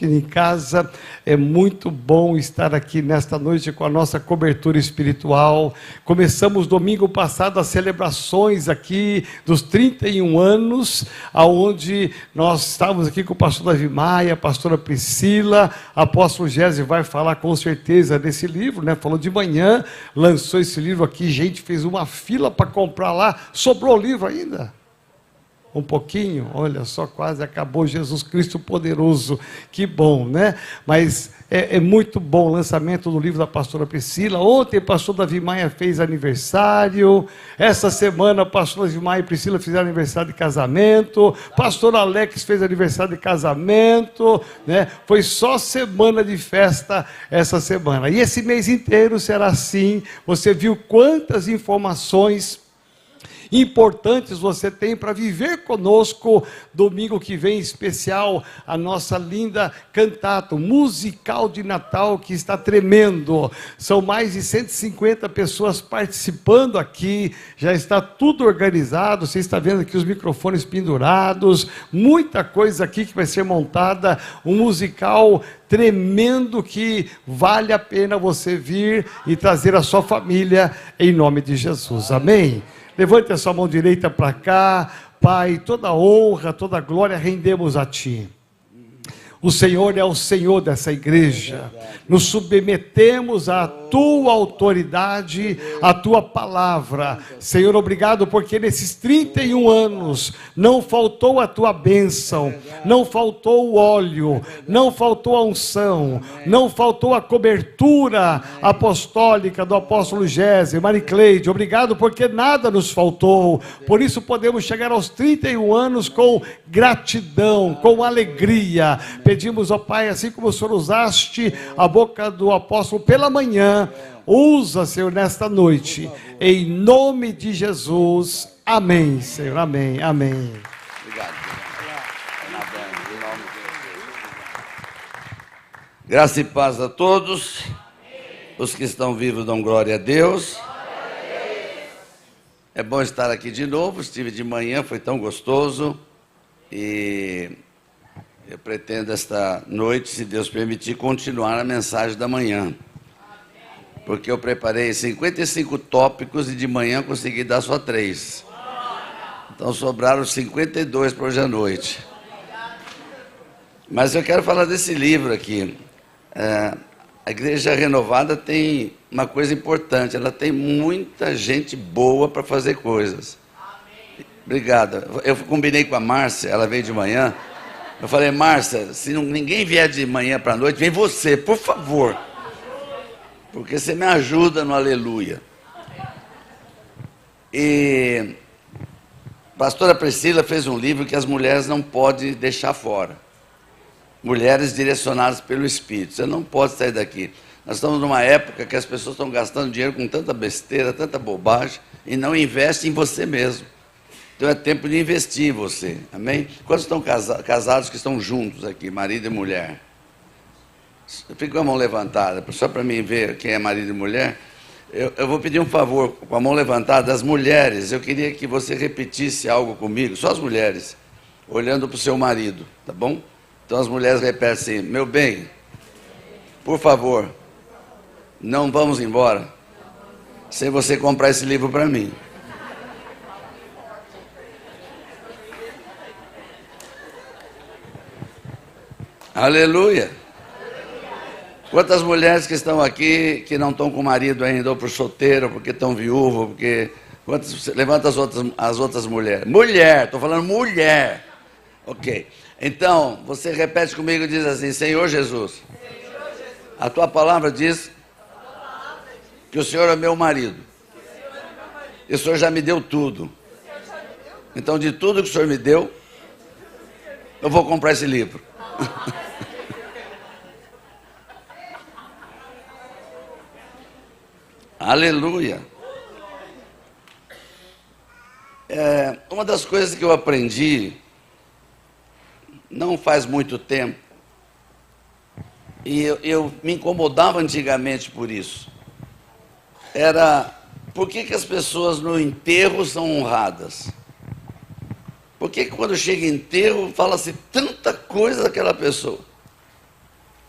em casa. É muito bom estar aqui nesta noite com a nossa cobertura espiritual. Começamos domingo passado as celebrações aqui dos 31 anos, aonde nós estávamos aqui com o pastor Davi Maia, a pastora Priscila, apóstolo Gésio vai falar com certeza desse livro, né? Falou de manhã, lançou esse livro aqui, gente fez uma fila para comprar lá, sobrou o livro ainda. Um pouquinho, olha só, quase acabou. Jesus Cristo poderoso, que bom, né? Mas é muito bom o lançamento do livro da pastora Priscila. Ontem o pastor Davi Maia fez aniversário, essa semana o pastor Davi Maia e Priscila fizeram aniversário de casamento, pastor Alex fez aniversário de casamento, né? Foi só semana de festa essa semana, e esse mês inteiro será assim. Você viu quantas informações importantes você tem para viver conosco. Domingo que vem, especial, a nossa linda cantata, o musical de Natal, que está tremendo. São mais de 150 pessoas participando aqui, já está tudo organizado, você está vendo aqui os microfones pendurados, muita coisa aqui que vai ser montada, um musical tremendo que vale a pena você vir e trazer a sua família, em nome de Jesus, amém? Levante a sua mão direita para cá. Pai, toda honra, toda glória rendemos a Ti. O Senhor é o Senhor dessa igreja. Nos submetemos à Tua autoridade, à Tua palavra. Senhor, obrigado porque nesses 31 anos não faltou a Tua bênção, não faltou o óleo, não faltou a unção, não faltou a cobertura apostólica do apóstolo Gésio, Maricleide. Obrigado porque nada nos faltou. Por isso podemos chegar aos 31 anos com gratidão, com alegria. Pedimos, ó Pai, assim como o Senhor usaste a boca do apóstolo pela manhã, usa, Senhor, nesta noite, em nome de Jesus, amém, Senhor, amém, amém. Obrigado. Graça e paz a todos. Os que estão vivos dão glória a Deus. É bom estar aqui de novo. Estive de manhã, foi tão gostoso. E eu pretendo esta noite, se Deus permitir, continuar a mensagem da manhã. Porque eu preparei 55 tópicos e de manhã consegui dar só 3. Então sobraram 52 para hoje à noite. Mas eu quero falar desse livro aqui. A Igreja Renovada tem uma coisa importante, ela tem muita gente boa para fazer coisas. Obrigado. Eu combinei com a Márcia, ela veio de manhã. Eu falei, Márcia, se ninguém vier de manhã para a noite, vem você, por favor. Porque você me ajuda no aleluia. E a pastora Priscila fez um livro que as mulheres não podem deixar fora. Mulheres direcionadas pelo Espírito. Você não pode sair daqui. Nós estamos numa época que as pessoas estão gastando dinheiro com tanta besteira, tanta bobagem, e não investem em você mesmo. Então é tempo de investir em você, amém? Quantos estão casados que estão juntos aqui, marido e mulher? Fica com a mão levantada, só para mim ver quem é marido e mulher. Eu vou pedir um favor, com a mão levantada, as mulheres, eu queria que você repetisse algo comigo, só as mulheres, olhando para o seu marido, tá bom? Então as mulheres repetem assim, meu bem, por favor, não vamos embora sem você comprar esse livro para mim. Aleluia! Quantas mulheres que estão aqui que não estão com marido ainda, ou por solteiro, porque estão viúvas, porque... Levanta as outras mulheres. Mulher, estou falando mulher. Ok. Então, você repete comigo e diz assim, Senhor Jesus, a tua palavra diz que o Senhor é meu marido. E o Senhor já me deu tudo. Então, de tudo que o Senhor me deu, eu vou comprar esse livro. Aleluia. Uma das coisas que eu aprendi não faz muito tempo, e eu me incomodava antigamente por isso, era por que as pessoas no enterro são honradas? Por que quando chega enterro fala-se tanta coisa daquela pessoa?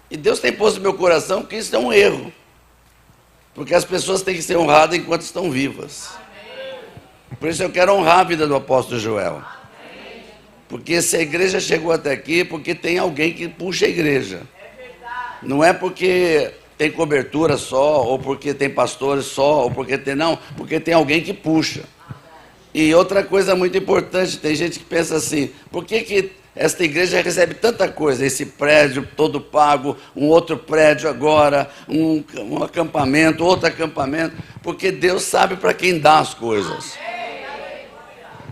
E Deus tem posto no meu coração que isso é um erro. Porque as pessoas têm que ser honradas enquanto estão vivas. Por isso eu quero honrar a vida do apóstolo Joel. Porque se a igreja chegou até aqui, porque tem alguém que puxa a igreja. Não é porque tem cobertura só, ou porque tem pastores só, ou porque tem... Não, porque tem alguém que puxa. E outra coisa muito importante, tem gente que pensa assim, por que esta igreja recebe tanta coisa? Esse prédio todo pago, um outro prédio agora, um acampamento, outro acampamento. Porque Deus sabe para quem dá as coisas.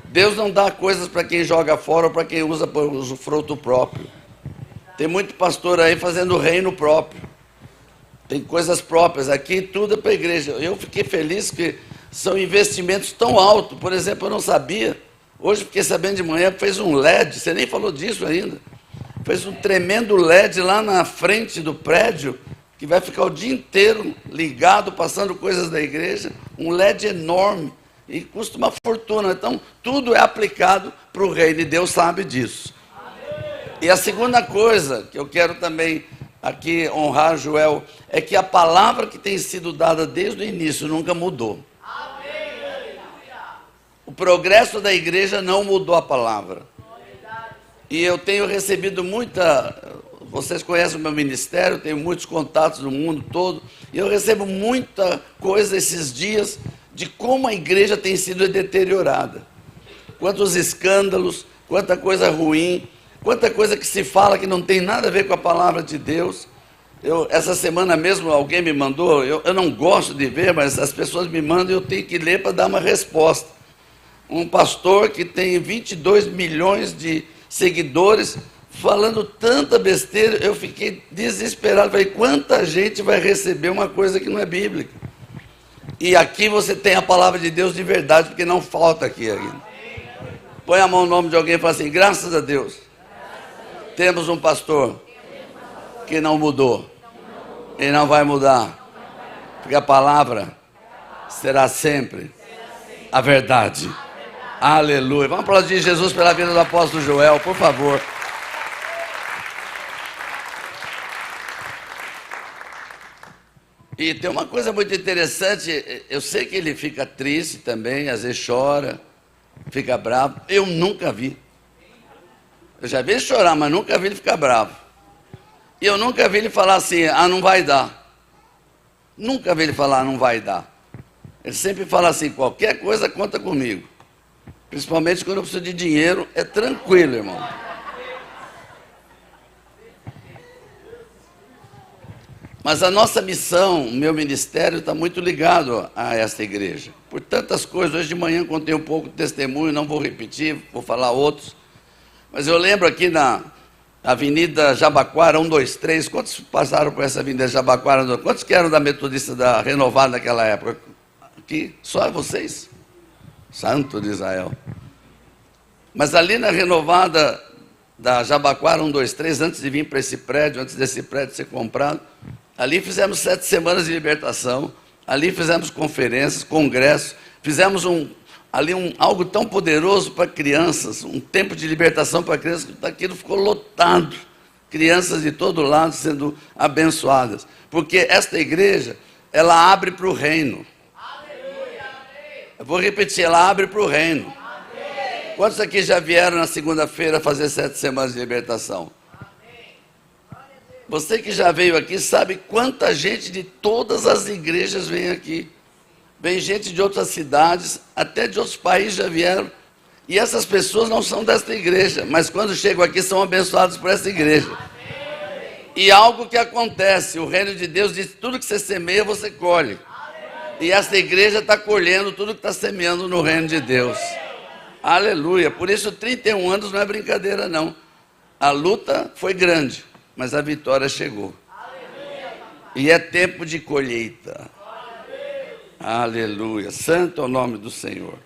Deus não dá coisas para quem joga fora ou para quem usa para usufruto próprio. Tem muito pastor aí fazendo reino próprio. Tem coisas próprias. Aqui tudo é para a igreja. Eu fiquei feliz que são investimentos tão altos. Por exemplo, eu não sabia. Hoje fiquei sabendo de manhã, fez um LED. Você nem falou disso ainda. Fez um tremendo LED lá na frente do prédio, que vai ficar o dia inteiro ligado, passando coisas da igreja. Um LED enorme. E custa uma fortuna. Então, tudo é aplicado para o reino, e Deus sabe disso. E a segunda coisa que eu quero também aqui honrar Joel, é que a palavra que tem sido dada desde o início nunca mudou. O progresso da igreja não mudou a palavra. E eu tenho recebido vocês conhecem o meu ministério, tenho muitos contatos no mundo todo, e eu recebo muita coisa esses dias de como a igreja tem sido deteriorada. Quantos escândalos, quanta coisa ruim, quanta coisa que se fala que não tem nada a ver com a palavra de Deus. Essa semana mesmo alguém me mandou, eu não gosto de ver, mas as pessoas me mandam e eu tenho que ler para dar uma resposta. Um pastor que tem 22 milhões de seguidores, falando tanta besteira, eu fiquei desesperado. Falei, quanta gente vai receber uma coisa que não é bíblica? E aqui você tem a palavra de Deus de verdade, porque não falta aqui ainda. Põe a mão no nome de alguém e fala assim, graças a Deus, temos um pastor que não mudou e não vai mudar, porque a palavra será sempre a verdade. Aleluia. Vamos aplaudir Jesus pela vida do apóstolo Joel, por favor. E tem uma coisa muito interessante, eu sei que ele fica triste também, às vezes chora, fica bravo. Eu nunca vi. Eu já vi ele chorar, mas nunca vi ele ficar bravo. E eu nunca vi ele falar assim, não vai dar. Nunca vi ele falar, não vai dar. Ele sempre fala assim, qualquer coisa conta comigo. Principalmente quando eu preciso de dinheiro, é tranquilo, irmão. Mas a nossa missão, o meu ministério está muito ligado a esta igreja. Por tantas coisas, hoje de manhã contei um pouco de testemunho, não vou repetir, vou falar outros. Mas eu lembro aqui na Avenida Jabaquara, 123, quantos passaram por essa Avenida Jabaquara? Quantos que eram da Metodista da Renovada naquela época? Aqui, só vocês? Santo de Israel. Mas ali na Renovada da Jabaquara, 123, antes de vir para esse prédio, antes desse prédio ser comprado, ali fizemos 7 semanas de libertação, ali fizemos conferências, congressos, fizemos algo tão poderoso para crianças, um tempo de libertação para crianças, que aquilo ficou lotado, crianças de todo lado sendo abençoadas, porque esta igreja, ela abre para o reino. Eu vou repetir, ela abre para o reino. Quantos aqui já vieram na segunda-feira fazer 7 semanas de libertação? Você que já veio aqui sabe quanta gente de todas as igrejas vem aqui. Vem gente de outras cidades, até de outros países já vieram. E essas pessoas não são desta igreja, mas quando chegam aqui são abençoados por essa igreja. E algo que acontece, o reino de Deus diz, tudo que você semeia, você colhe. E essa igreja está colhendo tudo que está semeando no reino de Deus. Aleluia. Por isso 31 anos não é brincadeira não. A luta foi grande, mas a vitória chegou. E é tempo de colheita. Aleluia. Santo é o nome do Senhor.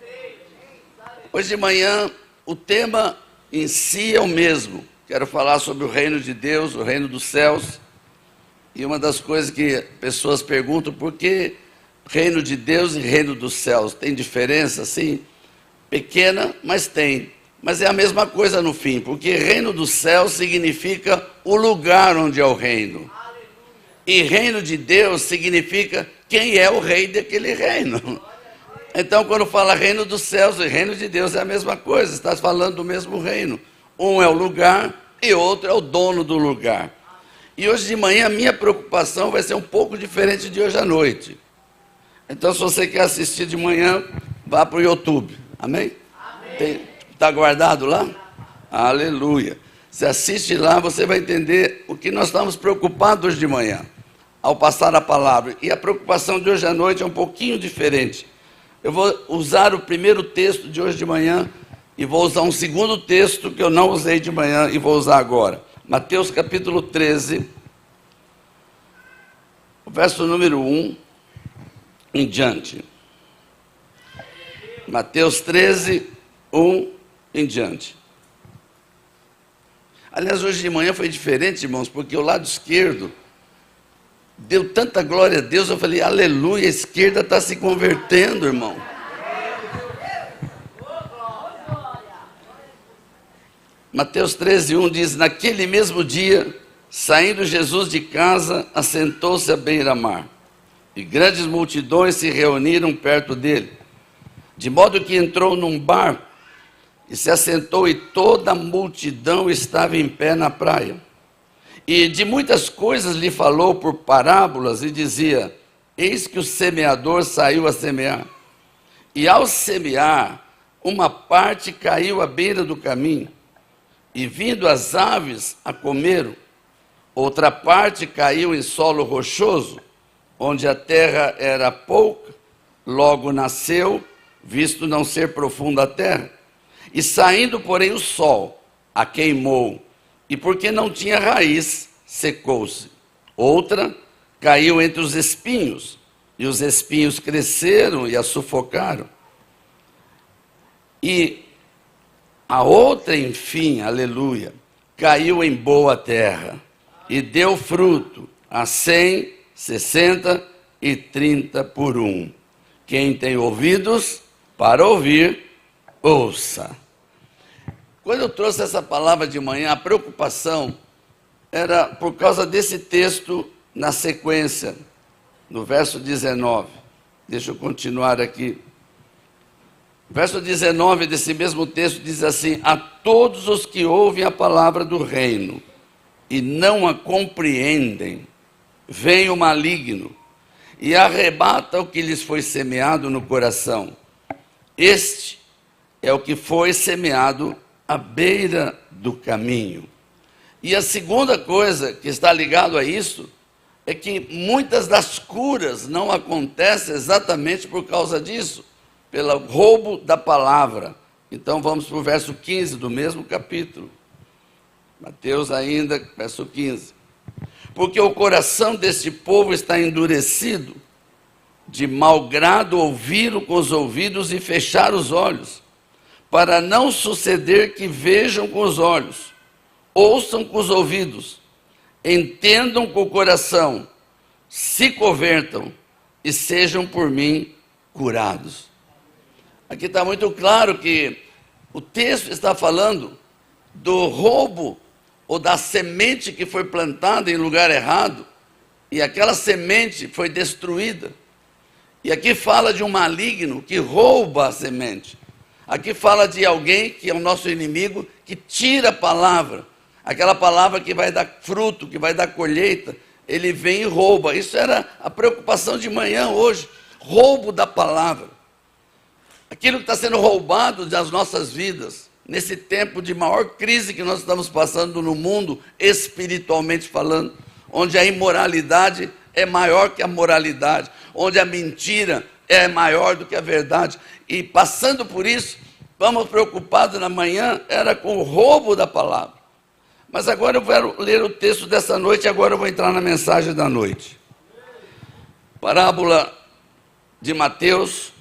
Hoje de manhã, o tema em si é o mesmo. Quero falar sobre o reino de Deus, o reino dos céus. E uma das coisas que pessoas perguntam, por que reino de Deus e reino dos céus? Tem diferença? Sim, pequena, mas tem. Mas é a mesma coisa no fim, porque reino dos céus significa o lugar onde é o reino. E reino de Deus significa quem é o rei daquele reino. Então, quando fala reino dos céus e reino de Deus, é a mesma coisa, está falando do mesmo reino. Um é o lugar e outro é o dono do lugar. E hoje de manhã a minha preocupação vai ser um pouco diferente de hoje à noite. Então, se você quer assistir de manhã, vá para o YouTube. Amém? Está guardado lá? Aleluia. Se assiste lá, você vai entender o que nós estamos preocupados hoje de manhã, ao passar a palavra. E a preocupação de hoje à noite é um pouquinho diferente. Eu vou usar o primeiro texto de hoje de manhã e vou usar um segundo texto que eu não usei de manhã e vou usar agora. Mateus capítulo 13, o verso número 1 em diante. Mateus 13, 1 em diante. Aliás, hoje de manhã foi diferente, irmãos, porque o lado esquerdo deu tanta glória a Deus, eu falei, aleluia, a esquerda está se convertendo, irmão. Mateus 13, 1 diz, naquele mesmo dia, saindo Jesus de casa, assentou-se à beira-mar, e grandes multidões se reuniram perto dele, de modo que entrou num barco, e se assentou, e toda a multidão estava em pé na praia. E de muitas coisas lhe falou por parábolas, e dizia, eis que o semeador saiu a semear. E ao semear, uma parte caiu à beira do caminho, e vindo as aves a comeram. Outra parte caiu em solo rochoso, onde a terra era pouca, logo nasceu, visto não ser profunda a terra. E saindo, porém, o sol a queimou, e porque não tinha raiz, secou-se. Outra caiu entre os espinhos, e os espinhos cresceram e a sufocaram. E a outra, enfim, aleluia, caiu em boa terra, e deu fruto a 100, 60 e 30 por um. Quem tem ouvidos para ouvir, ouça. Quando eu trouxe essa palavra de manhã, a preocupação era por causa desse texto na sequência, no verso 19. Deixa eu continuar aqui. Verso 19 desse mesmo texto diz assim, a todos os que ouvem a palavra do reino e não a compreendem, vem o maligno e arrebata o que lhes foi semeado no coração. Este é o que foi semeado à beira do caminho. E a segunda coisa que está ligado a isso é que muitas das curas não acontecem exatamente por causa disso, pelo roubo da palavra. Então vamos para o verso 15 do mesmo capítulo. Mateus ainda, verso 15. Porque o coração deste povo está endurecido, de mau grado ouviram com os ouvidos e fechar os olhos, para não suceder que vejam com os olhos, ouçam com os ouvidos, entendam com o coração, se convertam e sejam por mim curados. Aqui está muito claro que o texto está falando do roubo ou da semente que foi plantada em lugar errado e aquela semente foi destruída. E aqui fala de um maligno que rouba a semente. Aqui fala de alguém que é o nosso inimigo, que tira a palavra, aquela palavra que vai dar fruto, que vai dar colheita, ele vem e rouba. Isso era a preocupação de manhã hoje, roubo da palavra. Aquilo que está sendo roubado das nossas vidas, nesse tempo de maior crise que nós estamos passando no mundo, espiritualmente falando, onde a imoralidade é maior que a moralidade, onde a mentira é maior do que a verdade. E passando por isso, vamos preocupados na manhã, era com o roubo da palavra. Mas agora eu quero ler o texto dessa noite, e agora eu vou entrar na mensagem da noite. Parábola de Mateus,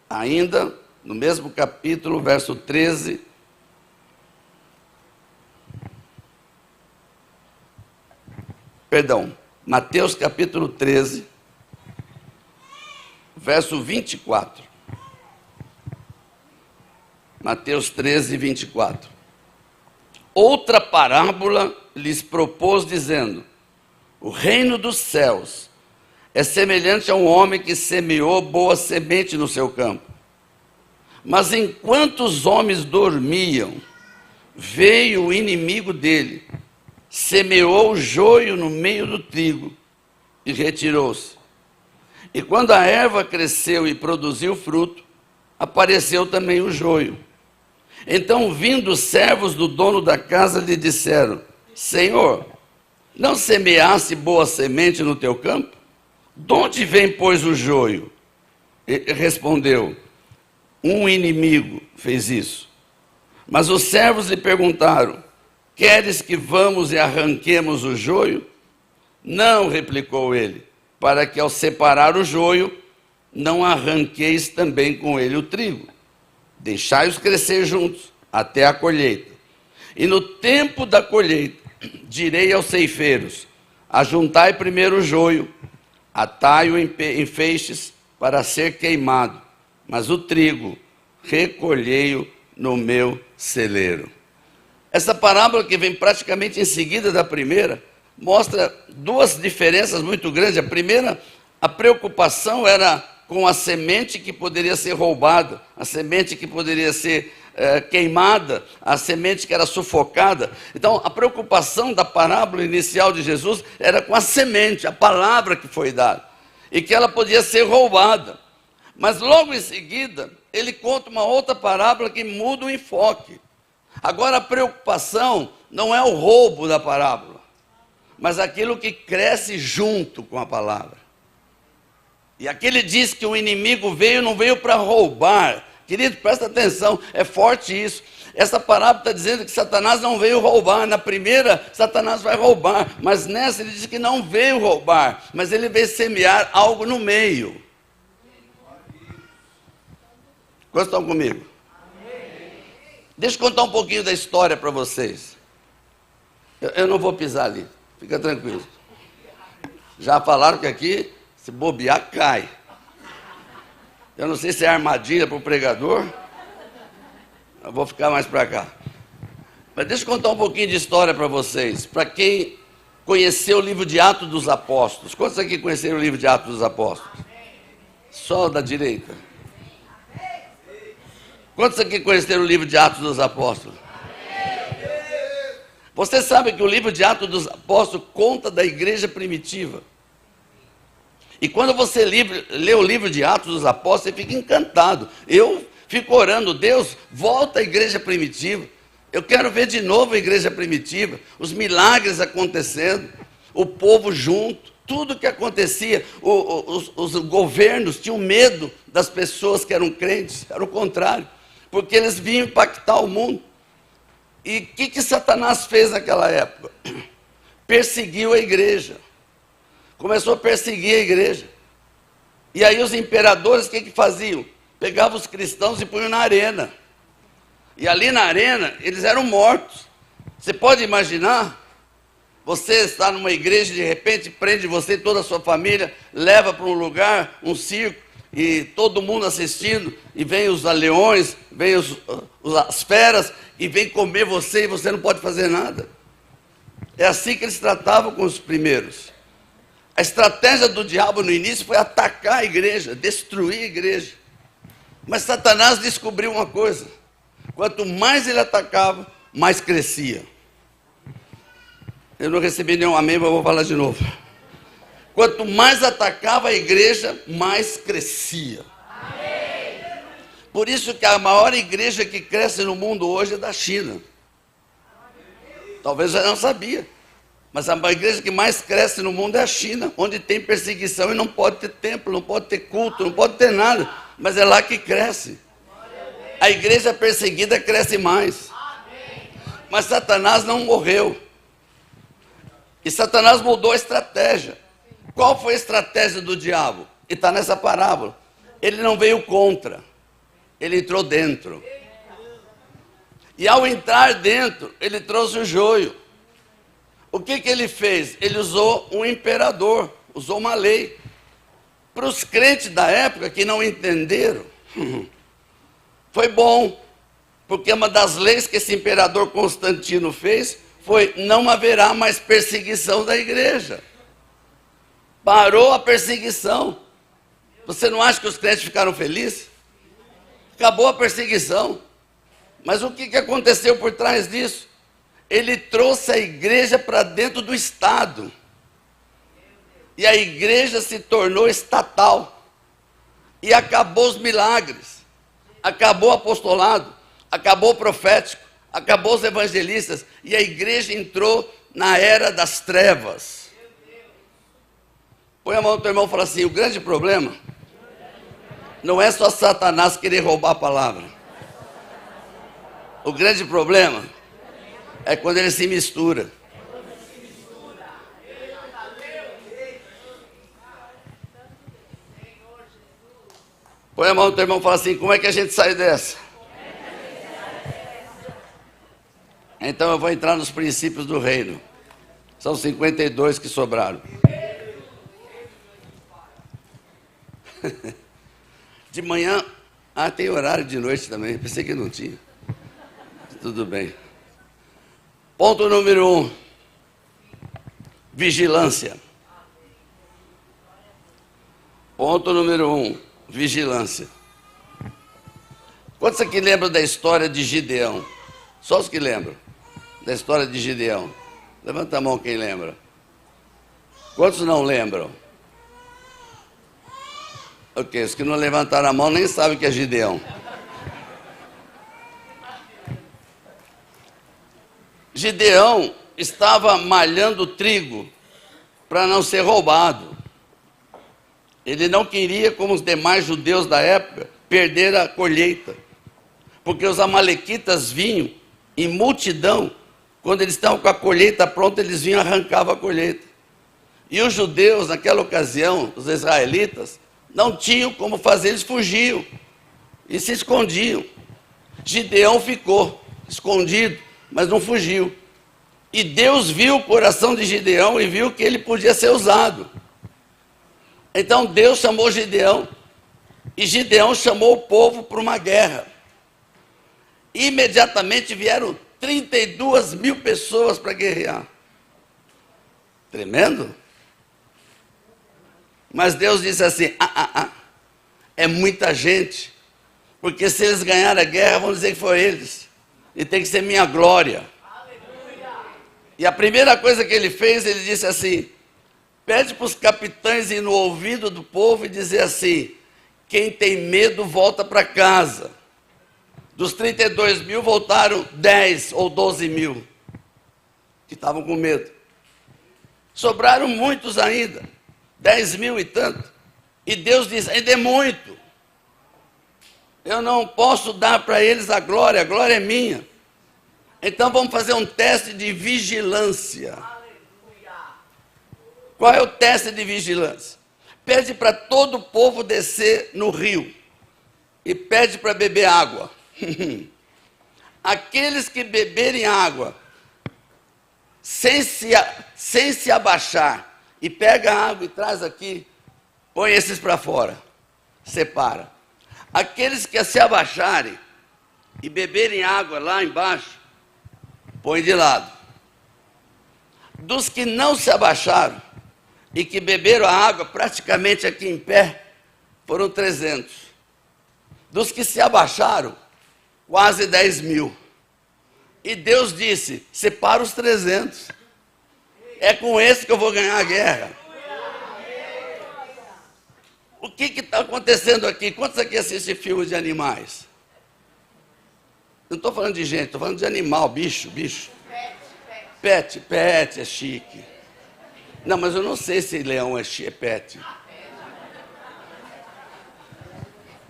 ainda no mesmo capítulo, verso 13. Perdão, Mateus capítulo 13, verso 24. Mateus 13, 24. Outra parábola lhes propôs, dizendo, O reino dos céus é semelhante a um homem que semeou boa semente no seu campo. Mas enquanto os homens dormiam, veio o inimigo dele, semeou o joio no meio do trigo e retirou-se. E quando a erva cresceu e produziu fruto, apareceu também o joio. Então, vindo os servos do dono da casa, lhe disseram: Senhor, não semeaste boa semente no teu campo? De onde vem, pois, o joio? Ele respondeu: um inimigo fez isso. Mas os servos lhe perguntaram: queres que vamos e arranquemos o joio? Não, replicou ele, para que ao separar o joio, não arranqueis também com ele o trigo. Deixai-os crescer juntos, até a colheita. E no tempo da colheita, direi aos ceifeiros: ajuntai primeiro o joio, atai-o em feixes para ser queimado, mas o trigo recolhei-o no meu celeiro. Essa parábola, que vem praticamente em seguida da primeira, mostra duas diferenças muito grandes. A primeira, a preocupação era com a semente que poderia ser roubada, a semente que poderia ser queimada, a semente que era sufocada. Então, a preocupação da parábola inicial de Jesus era com a semente, a palavra que foi dada, e que ela podia ser roubada. Mas logo em seguida, ele conta uma outra parábola que muda o enfoque. Agora a preocupação não é o roubo da parábola, mas aquilo que cresce junto com a palavra. E aqui ele diz que o inimigo veio, não veio para roubar. Querido, presta atenção, é forte isso. Essa parábola está dizendo que Satanás não veio roubar. Na primeira, Satanás vai roubar, mas nessa ele diz que não veio roubar, mas ele veio semear algo no meio. Quantos estão comigo? Deixa eu contar um pouquinho da história para vocês. Eu não vou pisar ali, fica tranquilo. Já falaram que aqui, se bobear, cai. Eu não sei se é armadilha para o pregador. Eu vou ficar mais para cá. Mas deixa eu contar um pouquinho de história para vocês. Para quem conheceu o livro de Atos dos Apóstolos. Quantos aqui conheceram o livro de Atos dos Apóstolos? Só da direita. Quantos aqui conheceram o livro de Atos dos Apóstolos? Você sabe que o livro de Atos dos Apóstolos conta da igreja primitiva. E quando você lê o livro de Atos dos Apóstolos, você fica encantado. Eu fico orando: Deus, volta à igreja primitiva. Eu quero ver de novo a igreja primitiva, os milagres acontecendo, o povo junto, tudo que acontecia. Os governos tinham medo das pessoas que eram crentes, era o contrário, porque eles vinham impactar o mundo. E o que Satanás fez naquela época? Perseguiu a igreja. Começou a perseguir a igreja. E aí os imperadores, o que faziam? Pegavam os cristãos e punham na arena. E ali na arena, eles eram mortos. Você pode imaginar? Você está numa igreja, de repente prende você e toda a sua família, leva para um lugar, um circo, e todo mundo assistindo, e vem os leões, vem as feras, e vem comer você, e você não pode fazer nada. É assim que eles tratavam com os primeiros. A estratégia do diabo no início foi atacar a igreja, destruir a igreja. Mas Satanás descobriu uma coisa: quanto mais ele atacava, mais crescia. Eu não recebi nenhum amém, mas eu vou falar de novo. Quanto mais atacava a igreja, mais crescia. Amém. Por isso que a maior igreja que cresce no mundo hoje é da China. Talvez eu não sabia, mas a igreja que mais cresce no mundo é a China, onde tem perseguição e não pode ter templo, não pode ter culto, não pode ter nada, mas é lá que cresce. A igreja perseguida cresce mais. Mas Satanás não morreu. E Satanás mudou a estratégia. Qual foi a estratégia do diabo? E está nessa parábola. Ele não veio contra, ele entrou dentro. E ao entrar dentro, ele trouxe o joio. O que ele fez? Ele usou um imperador, usou uma lei. Para os crentes da época que não entenderam, foi bom, porque uma das leis que esse imperador Constantino fez foi: não haverá mais perseguição da igreja. Parou a perseguição. Você não acha que os crentes ficaram felizes? Acabou a perseguição. Mas o que aconteceu por trás disso? Ele trouxe a igreja para dentro do Estado. E a igreja se tornou estatal. E acabou os milagres. Acabou o apostolado. Acabou o profético. Acabou os evangelistas. E a igreja entrou na era das trevas. Põe a mão no teu irmão e fala assim: o grande problema não é só Satanás querer roubar a palavra. O grande problema é quando ele se mistura. Põe a mão no teu irmão e fala assim: como é que a gente sai dessa? Então eu vou entrar nos princípios do reino. São 52 que sobraram. De manhã, tem horário de noite também, pensei que não tinha. Tudo bem. Ponto número 1. Vigilância. Ponto número 1. Vigilância. Quantos aqui lembram da história de Gideão? Só os que lembram da história de Gideão. Levanta a mão quem lembra. Quantos não lembram? Ok, os que não levantaram a mão nem sabem o que é Gideão. Gideão estava malhando trigo para não ser roubado. Ele não queria, como os demais judeus da época, perder a colheita. Porque os amalequitas vinham em multidão. Quando eles estavam com a colheita pronta, eles vinham e arrancavam a colheita. E os judeus, naquela ocasião, os israelitas, não tinham como fazer, eles fugiam e se escondiam. Gideão ficou escondido, mas não fugiu. E Deus viu o coração de Gideão e viu que ele podia ser usado. Então Deus chamou Gideão, e Gideão chamou o povo para uma guerra. Imediatamente vieram 32 mil pessoas para guerrear. Tremendo? Mas Deus disse assim: é muita gente, porque se eles ganharem a guerra, vão dizer que foi eles, e tem que ser minha glória. Aleluia. E a primeira coisa que ele fez, ele disse assim: pede para os capitães ir no ouvido do povo e dizer assim: quem tem medo volta para casa. Dos 32 mil voltaram 10 ou 12 mil que estavam com medo. Sobraram muitos ainda, 10 mil e tanto. E Deus diz: ainda é muito. Eu não posso dar para eles a glória é minha. Então vamos fazer um teste de vigilância. Qual é o teste de vigilância? Pede para todo o povo descer no rio e pede para beber água. Aqueles que beberem água sem se abaixar e pega a água e traz aqui, põe esses para fora, separa. Aqueles que se abaixarem e beberem água lá embaixo, põe de lado. Dos que não se abaixaram e que beberam a água praticamente aqui em pé, foram 300. Dos que se abaixaram, quase 10 mil. E Deus disse: separa os 300. É com esse que eu vou ganhar a guerra. O que está acontecendo aqui? Quantos aqui assistem filmes de animais? Não estou falando de gente, estou falando de animal, bicho. Pet é chique. Não, mas eu não sei se leão é pet.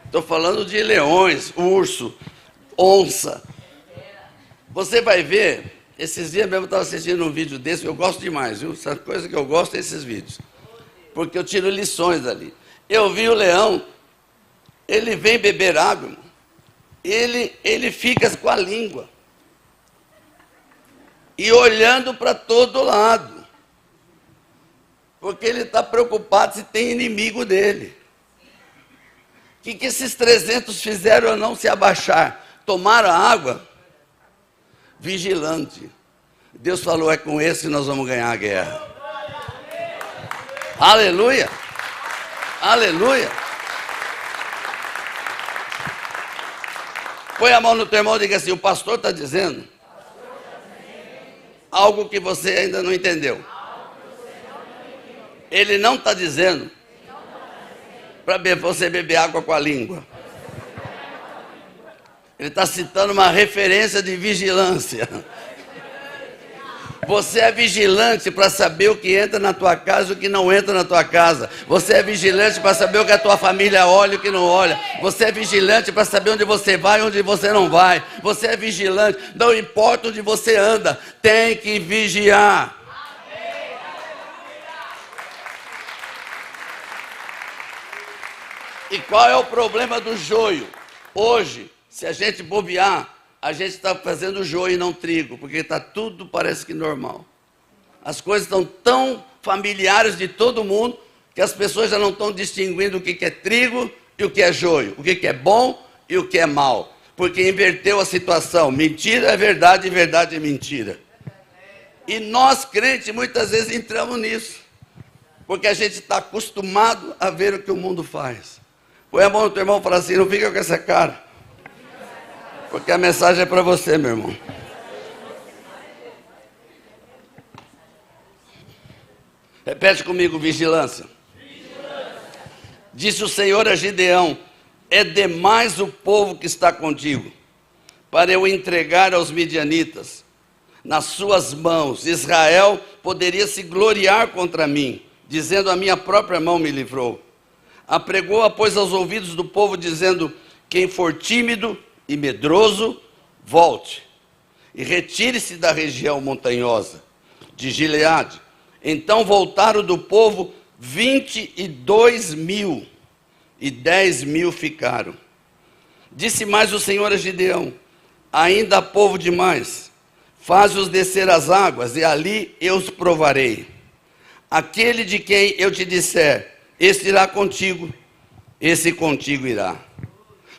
Estou falando de leões, urso, onça. Você vai ver, esses dias mesmo eu estava assistindo um vídeo desse, eu gosto demais, viu? Essa coisa que eu gosto é esses vídeos. Porque eu tiro lições dali. Eu vi o leão, ele vem beber água, ele fica com a língua e olhando para todo lado, porque ele está preocupado se tem inimigo dele. O que esses 300 fizeram a não se abaixar? Tomaram a água, vigilante. Deus falou: é com esse que nós vamos ganhar a guerra. Aleluia! Aleluia! Põe a mão no teu irmão e diga assim: o pastor está dizendo algo que você ainda não entendeu. Ele não está dizendo para você beber água com a língua. Ele está citando uma referência de vigilância. Você é vigilante para saber o que entra na tua casa e o que não entra na tua casa. Você é vigilante para saber o que a tua família olha e o que não olha. Você é vigilante para saber onde você vai e onde você não vai. Você é vigilante, não importa onde você anda, tem que vigiar. E qual é o problema do joio? Hoje, se a gente bobear, a gente está fazendo joio e não trigo, porque está tudo parece que normal. As coisas estão tão familiares de todo mundo, que as pessoas já não estão distinguindo o que é trigo e o que é joio, o que é bom e o que é mal, porque inverteu a situação. Mentira é verdade e verdade é mentira. E nós, crentes, muitas vezes entramos nisso, porque a gente está acostumado a ver o que o mundo faz. Põe a mão no teu irmão e fala assim: não fica com essa cara, porque a mensagem é para você, meu irmão. Repete comigo: vigilância. Disse o Senhor a Gideão: é demais o povo que está contigo, para eu entregar aos midianitas nas suas mãos. Israel poderia se gloriar contra mim, dizendo: a minha própria mão me livrou. Apregou-a, pois, aos ouvidos do povo, dizendo: quem for tímido e medroso, volte, e retire-se da região montanhosa de Gileade. Então voltaram do povo 22.000, e 10.000 ficaram. Disse mais o Senhor a Gideão: ainda há povo demais, faz-os descer as águas, e ali eu os provarei. Aquele de quem eu te disser, esse irá contigo, esse contigo irá.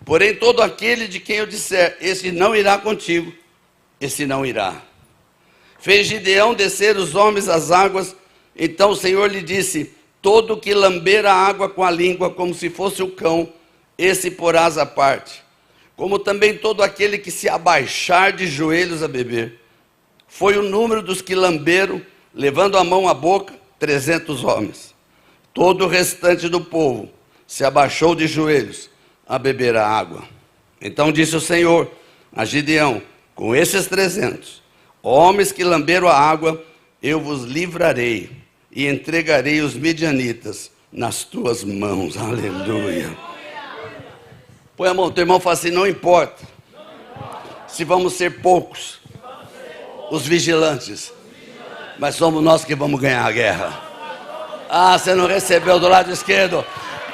Porém, todo aquele de quem eu disser, esse não irá contigo, esse não irá. Fez Gideão descer os homens às águas. Então o Senhor lhe disse: todo que lamber a água com a língua, como se fosse o cão, esse porás à parte. Como também todo aquele que se abaixar de joelhos a beber. Foi o número dos que lamberam, levando a mão à boca, 300 homens. Todo o restante do povo se abaixou de joelhos a beber a água. Então disse o Senhor a Gideão: com esses 300 homens que lamberam a água, eu vos livrarei e entregarei os midianitas nas tuas mãos. Aleluia. Põe a mão no teu irmão e fala assim: não importa se vamos ser poucos, os vigilantes, mas somos nós que vamos ganhar a guerra. Ah, você não recebeu do lado esquerdo.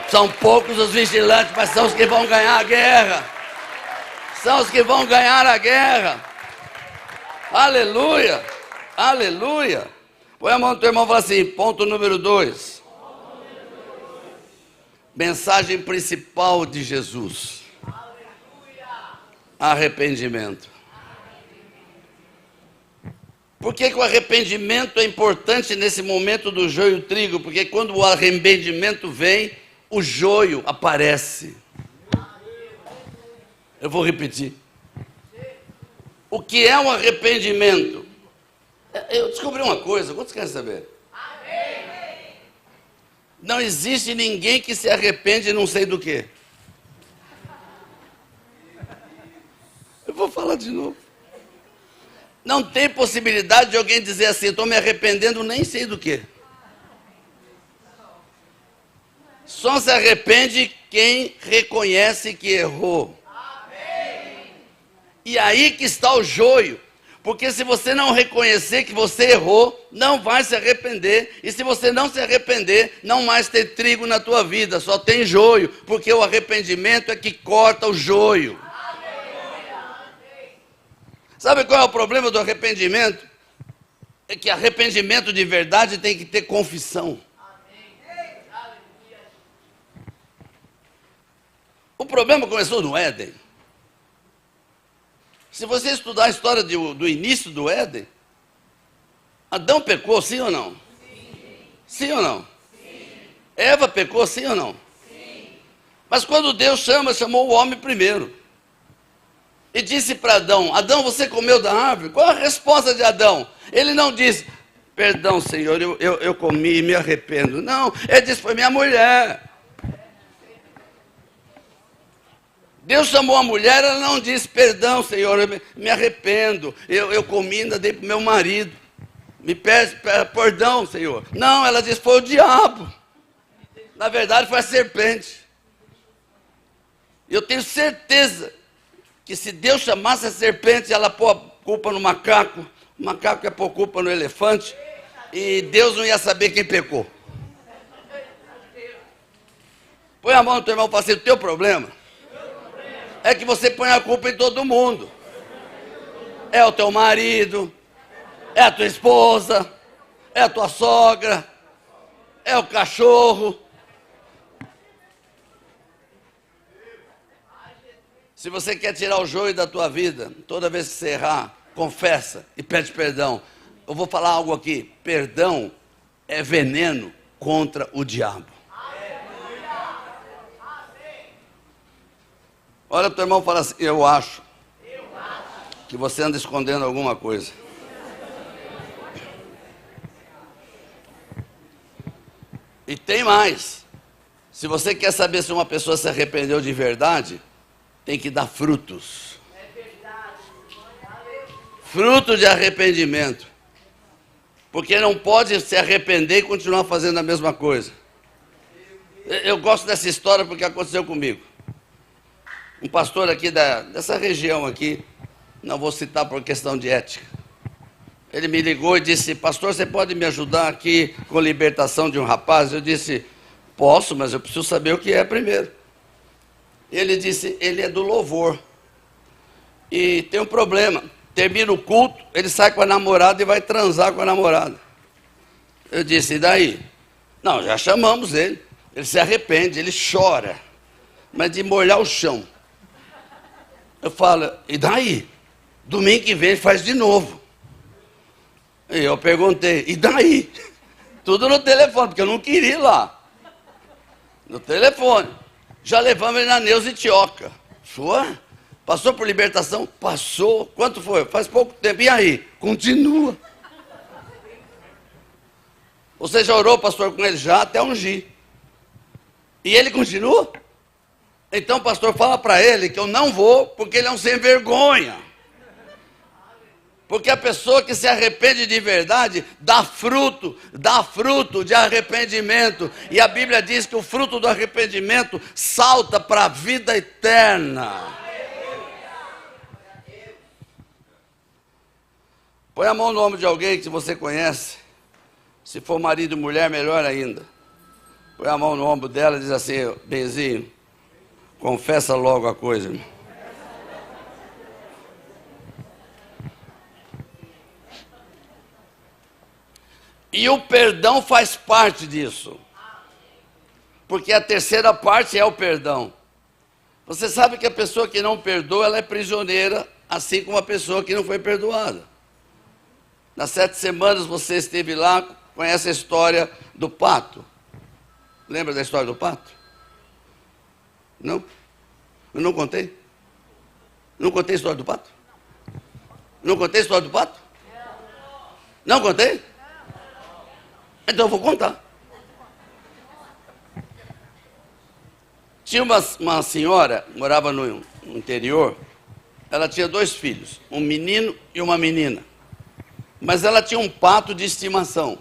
São poucos os vigilantes, mas são os que vão ganhar a guerra. São os que vão ganhar a guerra. Aleluia, aleluia. Põe a mão no teu irmão e fala assim: ponto número 2. Mensagem principal de Jesus: arrependimento. Por que o arrependimento é importante nesse momento do joio e trigo? Porque quando o arrependimento vem, o joio aparece. Eu vou repetir. O que é um arrependimento? Eu descobri uma coisa, quantos querem saber? Não existe ninguém que se arrepende não sei do quê. Eu vou falar de novo. Não tem possibilidade de alguém dizer assim: estou me arrependendo nem sei do quê. Só se arrepende quem reconhece que errou. E aí que está o joio. Porque se você não reconhecer que você errou, não vai se arrepender. E se você não se arrepender, não mais tem trigo na tua vida, só tem joio. Porque o arrependimento é que corta o joio. Sabe qual é o problema do arrependimento? É que arrependimento de verdade tem que ter confissão. O problema começou no Éden. Se você estudar a história do início do Éden, Adão pecou, sim ou não? Sim, sim ou não? Sim. Eva pecou, sim ou não? Sim. Mas quando Deus chamou o homem primeiro. E disse para Adão: Adão, você comeu da árvore? Qual a resposta de Adão? Ele não disse: perdão, Senhor, eu comi e me arrependo. Não, ele disse: foi minha mulher. Deus chamou a mulher, ela não disse: perdão, Senhor, eu me arrependo. Eu comi e ainda dei para o meu marido. Me pede perdão, Senhor. Não, ela disse: foi o diabo. Na verdade, foi a serpente. Eu tenho certeza que se Deus chamasse a serpente, ela pôr a culpa no macaco, o macaco ia pôr culpa no elefante, e Deus não ia saber quem pecou. Põe a mão no teu irmão e fala assim: o teu problema é que você põe a culpa em todo mundo. É o teu marido, é a tua esposa, é a tua sogra, é o cachorro. Se você quer tirar o joio da tua vida, toda vez que você errar, confessa e pede perdão. Eu vou falar algo aqui: perdão é veneno contra o diabo. Olha para o teu irmão e fala assim: eu acho que você anda escondendo alguma coisa. E tem mais. Se você quer saber se uma pessoa se arrependeu de verdade, tem que dar frutos. Fruto de arrependimento. Porque não pode se arrepender e continuar fazendo a mesma coisa. Eu gosto dessa história porque aconteceu comigo. Um pastor aqui dessa região aqui, não vou citar por questão de ética, ele me ligou e disse: pastor, você pode me ajudar aqui com a libertação de um rapaz? Eu disse: posso, mas eu preciso saber o que é primeiro. Ele disse: ele é do louvor. E tem um problema. Termina o culto, ele sai com a namorada e vai transar com a namorada. Eu disse: e daí? Não, já chamamos ele. Ele se arrepende, ele chora. Mas de molhar o chão. Eu falo: e daí? Domingo que vem ele faz de novo. E eu perguntei: e daí? Tudo no telefone, porque eu não queria ir lá. No telefone. Já levamos ele na Neuza Itioca. Foi? Passou por libertação? Passou. Quanto foi? Faz pouco tempo. E aí? Continua. Você já orou, pastor, com ele? Já, até ungir. E ele continua? Então, pastor, fala para ele que eu não vou, porque ele é um sem vergonha. Porque a pessoa que se arrepende de verdade dá fruto de arrependimento. E a Bíblia diz que o fruto do arrependimento salta para a vida eterna. Põe a mão no ombro de alguém que você conhece. Se for marido e mulher, melhor ainda. Põe a mão no ombro dela e diz assim: benzinho, confessa logo a coisa, irmão. E o perdão faz parte disso. Porque a terceira parte é o perdão. Você sabe que a pessoa que não perdoa, ela é prisioneira, assim como a pessoa que não foi perdoada. Nas 7 semanas você esteve lá, conhece a história do pato. Lembra da história do pato? Não? Eu não contei? Não contei a história do pato? Não contei a história do pato? Não contei? Então eu vou contar. Tinha uma senhora, morava no interior, ela tinha 2 filhos, um menino e uma menina. Mas ela tinha um pato de estimação.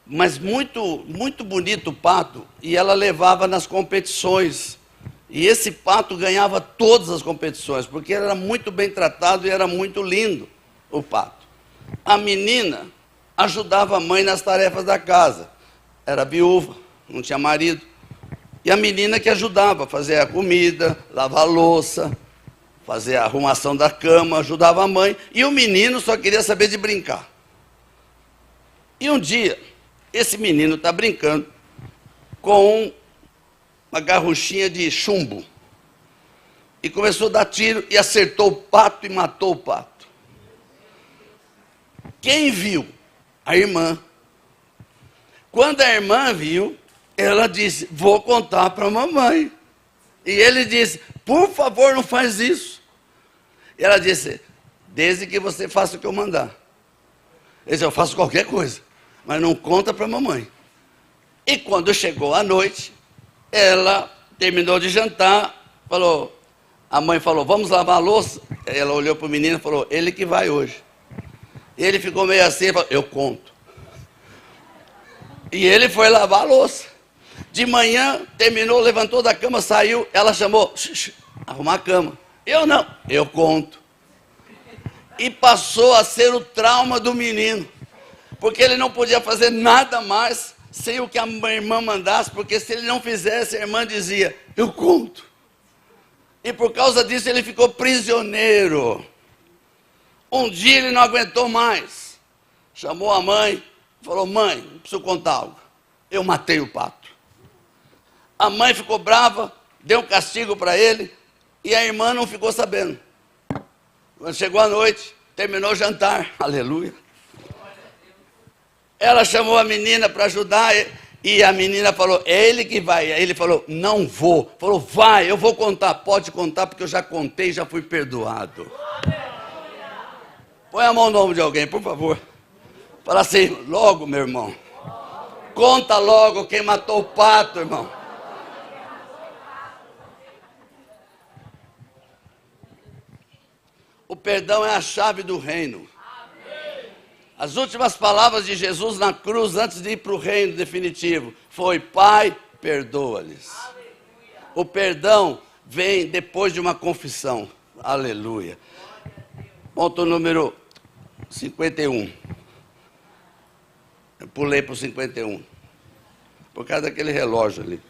Mas muito, muito bonito o pato, e ela levava nas competições. E esse pato ganhava todas as competições, porque ele era muito bem tratado e era muito lindo, o pato. A menina ajudava a mãe nas tarefas da casa. Era viúva, não tinha marido. E a menina que ajudava a fazer a comida, lavar a louça, fazer a arrumação da cama, ajudava a mãe. E o menino só queria saber de brincar. E um dia, esse menino está brincando com uma garruchinha de chumbo. E começou a dar tiro e acertou o pato e matou o pato. Quem viu? A irmã. Quando a irmã viu, ela disse, vou contar para a mamãe. E ele disse, por favor, não faz isso. E ela disse, desde que você faça o que eu mandar. Ele disse, eu faço qualquer coisa, mas não conta para a mamãe. E quando chegou a noite, ela terminou de jantar, a mãe falou, vamos lavar a louça? Ela olhou para o menino e falou, ele que vai hoje. Ele ficou meio assim, falou, eu conto. E ele foi lavar a louça. De manhã, terminou, levantou da cama, saiu, ela chamou, arrumar a cama. Eu não, eu conto. E passou a ser o trauma do menino, porque ele não podia fazer nada mais sem o que a irmã mandasse, porque se ele não fizesse, a irmã dizia, eu conto. E por causa disso ele ficou prisioneiro. Um dia ele não aguentou mais, chamou a mãe, falou, mãe, preciso contar algo, eu matei o pato. A mãe ficou brava, deu um castigo para ele, e a irmã não ficou sabendo. Quando chegou a noite, terminou o jantar, aleluia. Ela chamou a menina para ajudar, e a menina falou, é ele que vai. Aí ele falou, não vou. Falou, vai, eu vou contar. Pode contar, porque eu já contei, já fui perdoado. Põe a mão no ombro de alguém, por favor. Fala assim, logo, meu irmão. Conta logo quem matou o pato, irmão. O perdão é a chave do reino. As últimas palavras de Jesus na cruz, antes de ir para o reino definitivo, foi, Pai, perdoa-lhes. O perdão vem depois de uma confissão. Aleluia. Ponto número 51. Eu pulei para o 51. Por causa daquele relógio ali.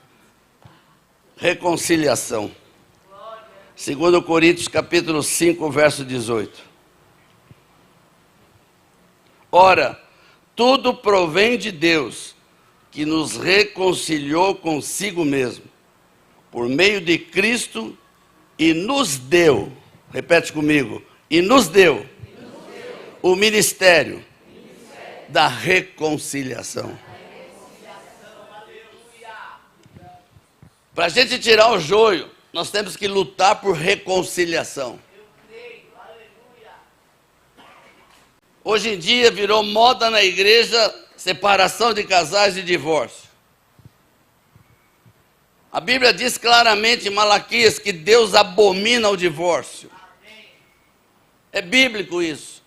Reconciliação. 2 Coríntios capítulo 5, verso 18. Ora, tudo provém de Deus, que nos reconciliou consigo mesmo, por meio de Cristo, e nos deu, repete comigo, e nos deu o ministério da reconciliação. Para a gente tirar o joio, nós temos que lutar por reconciliação. Hoje em dia virou moda na igreja separação de casais e divórcio. A Bíblia diz claramente em Malaquias que Deus abomina o divórcio. É bíblico isso.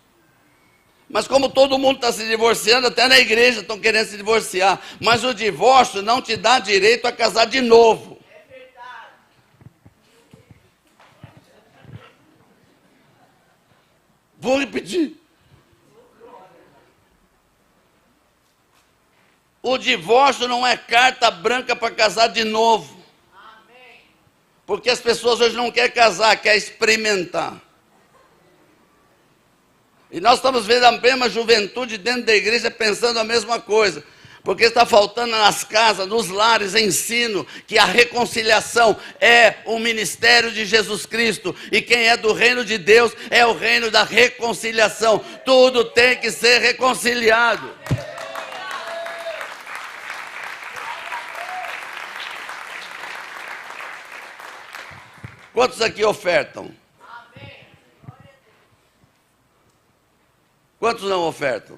Mas como todo mundo está se divorciando, até na igreja estão querendo se divorciar. Mas o divórcio não te dá direito a casar de novo. É verdade. Vou repetir. O divórcio não é carta branca para casar de novo. Amém. Porque as pessoas hoje não querem casar, querem experimentar. E nós estamos vendo a mesma juventude dentro da igreja pensando a mesma coisa. Porque está faltando nas casas, nos lares, ensino que a reconciliação é o ministério de Jesus Cristo. E quem é do reino de Deus é o reino da reconciliação. Tudo tem que ser reconciliado. Quantos aqui ofertam? Quantos não ofertam?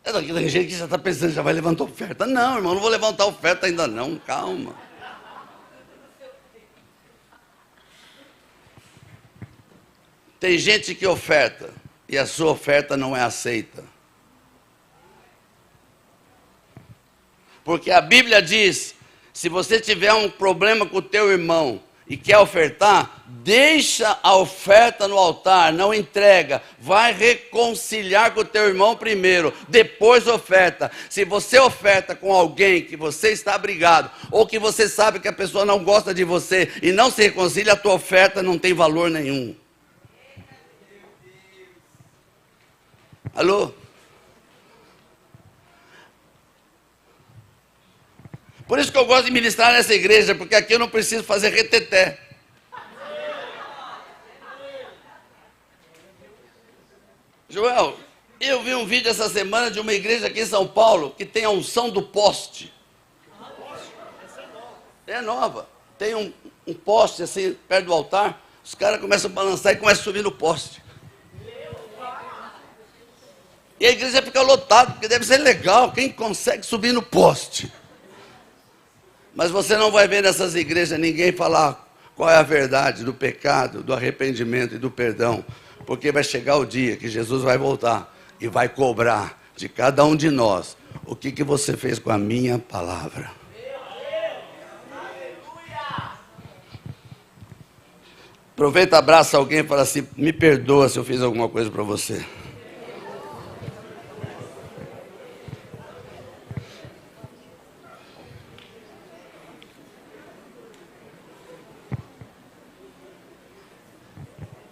Tem gente que já está pensando, já vai levantar oferta. Não, irmão, não vou levantar oferta ainda não, calma. Tem gente que oferta e a sua oferta não é aceita. Porque a Bíblia diz, se você tiver um problema com o teu irmão e quer ofertar, deixa a oferta no altar, não entrega. Vai reconciliar com o teu irmão primeiro, depois oferta. Se você oferta com alguém que você está brigado, ou que você sabe que a pessoa não gosta de você e não se reconcilia, a tua oferta não tem valor nenhum. Alô? Por isso que eu gosto de ministrar nessa igreja, porque aqui eu não preciso fazer reteté. Joel, eu vi um vídeo essa semana de uma igreja aqui em São Paulo que tem a unção do poste. É nova. Tem um poste assim, perto do altar. Os caras começam a balançar e começam a subir no poste. E a igreja fica lotada, porque deve ser legal. Quem consegue subir no poste? Mas você não vai ver nessas igrejas ninguém falar qual é a verdade do pecado, do arrependimento e do perdão. Porque vai chegar o dia que Jesus vai voltar e vai cobrar de cada um de nós o que você fez com a minha palavra. Aproveita, abraça alguém e fala assim: me perdoa se eu fiz alguma coisa para você.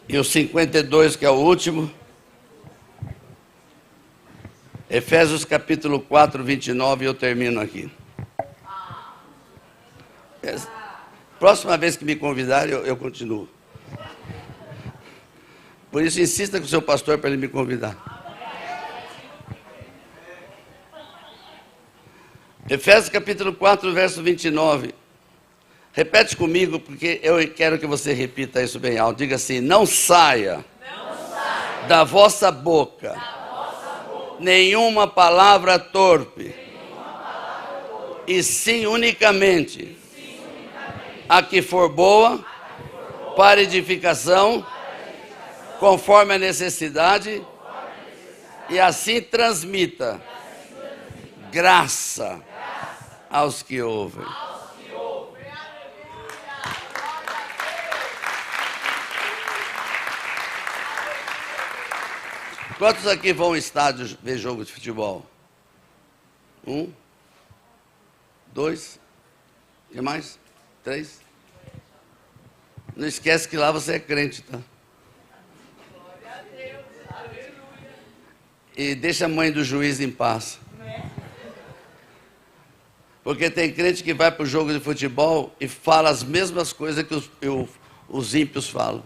E o 52, que é o último. Efésios capítulo 4, 29, e eu termino aqui. Próxima vez que me convidarem, eu continuo. Por isso, insista com o seu pastor para ele me convidar. Efésios capítulo 4, verso 29. Repete comigo, porque eu quero que você repita isso bem alto. Diga assim: não saia da vossa boca nenhuma palavra torpe, e sim unicamente a que for boa para edificação, conforme a necessidade, e assim transmita graça aos que ouvem. Quantos aqui vão ao estádio ver jogo de futebol? 1, 2, o que mais? 3. Não esquece que lá você é crente, tá? E deixa a mãe do juiz em paz. Porque tem crente que vai para o jogo de futebol e fala as mesmas coisas que os ímpios falam.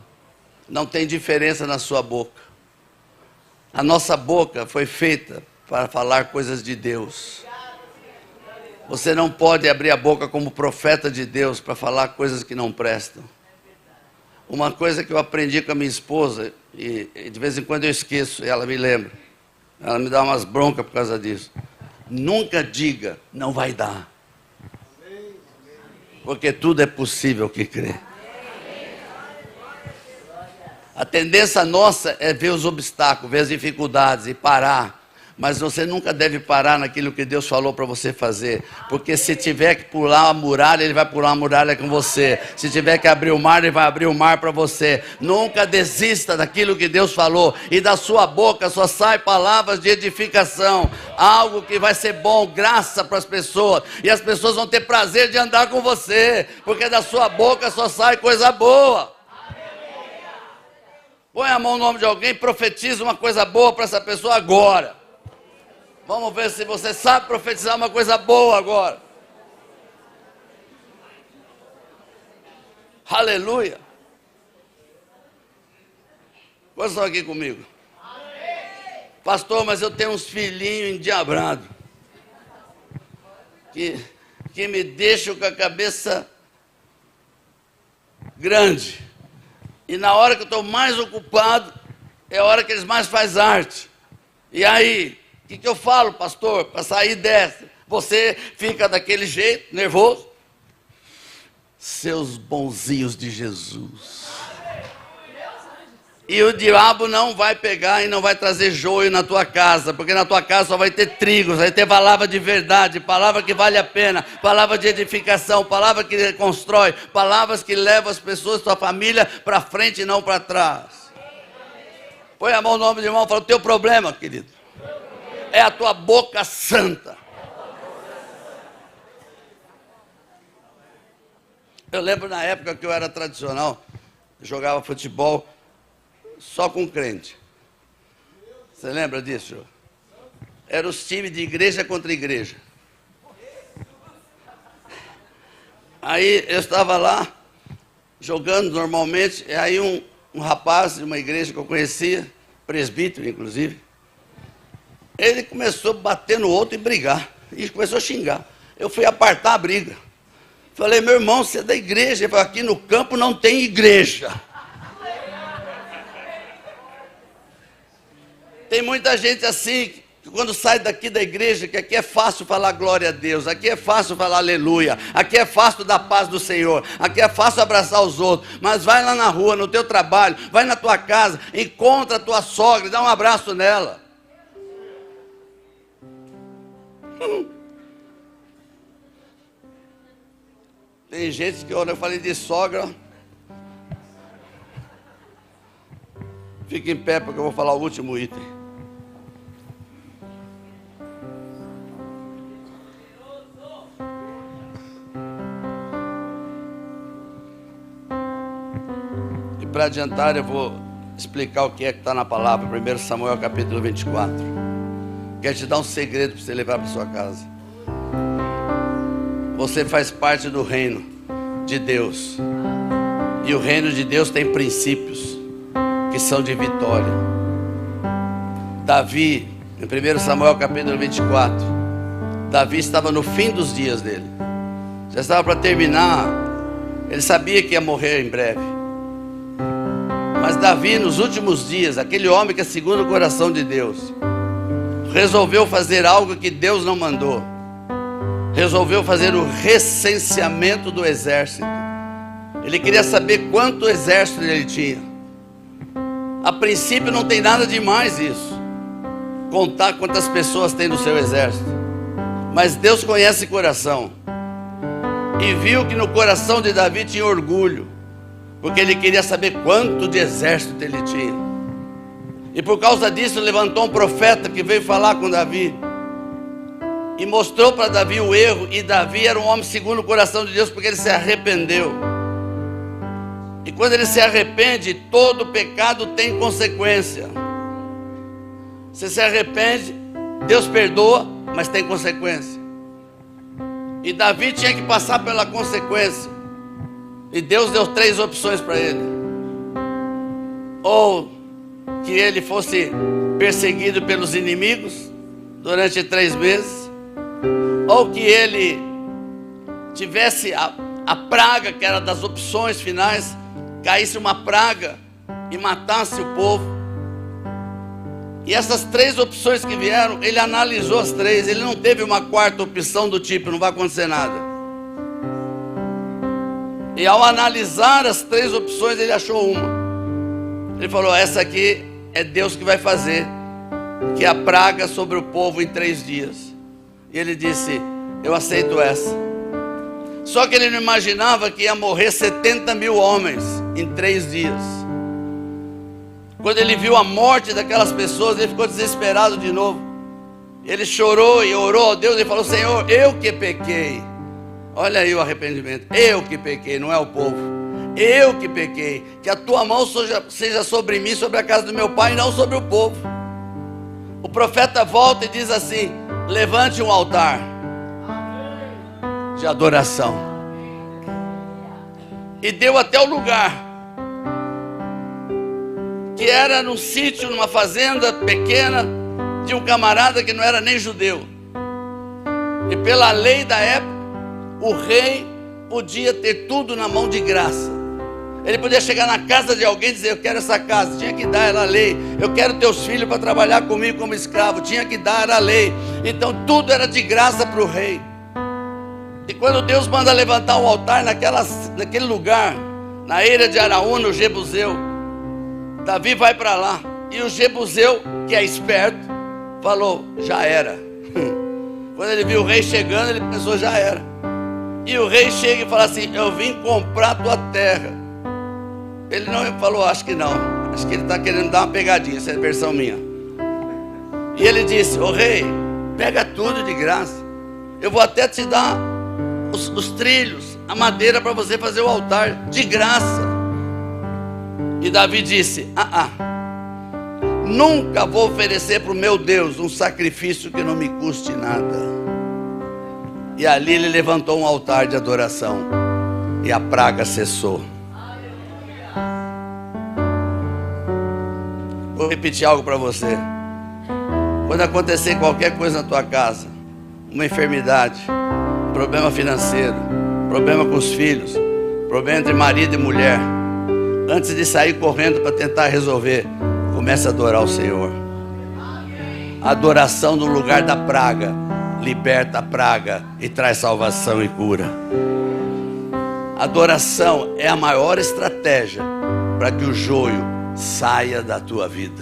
Não tem diferença na sua boca. A nossa boca foi feita para falar coisas de Deus. Você não pode abrir a boca como profeta de Deus para falar coisas que não prestam. Uma coisa que eu aprendi com a minha esposa, e de vez em quando eu esqueço, e ela me lembra. Ela me dá umas broncas por causa disso. Nunca diga, não vai dar. Porque tudo é possível que crê. A tendência nossa é ver os obstáculos, ver as dificuldades e parar. Mas você nunca deve parar naquilo que Deus falou para você fazer. Porque se tiver que pular a muralha, Ele vai pular a muralha com você. Se tiver que abrir o mar, Ele vai abrir o mar para você. Nunca desista daquilo que Deus falou. E da sua boca só sai palavras de edificação. Algo que vai ser bom, graça para as pessoas. E as pessoas vão ter prazer de andar com você. Porque da sua boca só sai coisa boa. Põe a mão no nome de alguém e profetiza uma coisa boa para essa pessoa agora. Vamos ver se você sabe profetizar uma coisa boa agora. Aleluia. Quantos estão aqui comigo? Pastor, mas eu tenho uns filhinhos endiabrados. Que me deixam com a cabeça grande. E na hora que eu estou mais ocupado, é a hora que eles mais fazem arte. E aí, o que eu falo, pastor, para sair dessa? Você fica daquele jeito, nervoso? Seus bonzinhos de Jesus. E o diabo não vai pegar e não vai trazer joio na tua casa, porque na tua casa só vai ter trigo, vai ter palavra de verdade, palavra que vale a pena, palavra de edificação, palavra que constrói, palavras que levam as pessoas, tua família para frente e não para trás. Põe a mão no nome do irmão e fala: o teu problema, querido, é a tua boca santa. Eu lembro na época que eu era tradicional, jogava futebol só com crente. Você lembra disso? Eram os times de igreja contra igreja. Aí eu estava lá, jogando normalmente, e aí um rapaz de uma igreja que eu conhecia, presbítero inclusive, ele começou a bater no outro e brigar, e começou a xingar. Eu fui apartar a briga. Falei, meu irmão, você é da igreja. Ele falou, aqui no campo não tem igreja. Tem muita gente assim, que quando sai daqui da igreja, que aqui é fácil falar glória a Deus, aqui é fácil falar aleluia, aqui é fácil dar paz do Senhor, aqui é fácil abraçar os outros, mas vai lá na rua, no teu trabalho, vai na tua casa, encontra a tua sogra, dá um abraço nela. Tem gente que, quando eu falei de sogra, fica em pé porque eu vou falar o último item. E para adiantar eu vou explicar o que é que está na palavra, 1 Samuel capítulo 24. Quero te dar um segredo para você levar para sua casa. Você faz parte do reino de Deus. E o reino de Deus tem princípios que são de vitória. Davi, em 1 Samuel capítulo 24, Davi estava no fim dos dias dele. Já estava para terminar. Ele sabia que ia morrer em breve. Mas Davi, nos últimos dias, aquele homem que é segundo o coração de Deus, resolveu fazer algo que Deus não mandou. Resolveu fazer o recenseamento do exército. Ele queria saber quanto exército ele tinha. A princípio não tem nada demais isso, contar quantas pessoas tem no seu exército. Mas Deus conhece o coração. E viu que no coração de Davi tinha orgulho, porque ele queria saber quanto de exército ele tinha. E por causa disso levantou um profeta que veio falar com Davi e mostrou para Davi o erro. E Davi era um homem segundo o coração de Deus, porque ele se arrependeu. E quando ele se arrepende, todo pecado tem consequência. Você se arrepende, Deus perdoa, mas tem consequência. E Davi tinha que passar pela consequência. E Deus deu 3 opções para ele. Ou que ele fosse perseguido pelos inimigos durante 3 meses, ou que ele tivesse a praga, que era das opções finais, caísse uma praga e matasse o povo. E essas 3 opções que vieram, ele analisou as 3, ele não teve uma 4ª opção do tipo, não vai acontecer nada. E ao analisar as 3 opções, ele achou uma. Ele falou, essa aqui é Deus que vai fazer, que é a praga sobre o povo em 3 dias. E ele disse, eu aceito essa. Só que ele não imaginava que ia morrer 70 mil homens em 3 dias. Quando ele viu a morte daquelas pessoas, ele ficou desesperado de novo. Ele chorou e orou a Deus e falou, Senhor, eu que pequei. Olha aí o arrependimento. Eu que pequei, não é o povo. Eu que pequei. Que a tua mão seja sobre mim, sobre a casa do meu pai, e não sobre o povo. O profeta volta e diz assim, levante um altar de adoração. E deu até o lugar, que era num sítio, numa fazenda pequena, de um camarada que não era nem judeu. E pela lei da época, o rei podia ter tudo na mão de graça. Ele podia chegar na casa de alguém e dizer, eu quero essa casa, tinha que dar, era a lei. Eu quero teus filhos para trabalhar comigo como escravo, tinha que dar, era a lei. Então tudo era de graça para o rei. E quando Deus manda levantar um altar naquele lugar, na eira de Araúna, no Jebuseu, Davi vai para lá. E o Jebuseu, que é esperto, falou, já era. Quando ele viu o rei chegando, ele pensou, já era. E o rei chega e fala assim, eu vim comprar tua terra. Ele não falou, acho que não. Acho que ele está querendo dar uma pegadinha, essa é a versão minha. E ele disse, ô rei, pega tudo de graça. Eu vou até te dar os trilhos, a madeira para você fazer o altar, de graça. E Davi disse, nunca vou oferecer para o meu Deus um sacrifício que não me custe nada. E ali ele levantou um altar de adoração. E a praga cessou. vou repetir algo para você. Quando acontecer qualquer coisa na tua casa, uma enfermidade, problema financeiro, problema com os filhos, problema entre marido e mulher, antes de sair correndo para tentar resolver, comece a adorar o Senhor. A adoração no lugar da praga liberta a praga e traz salvação e cura. A adoração é a maior estratégia para que o joio saia da tua vida.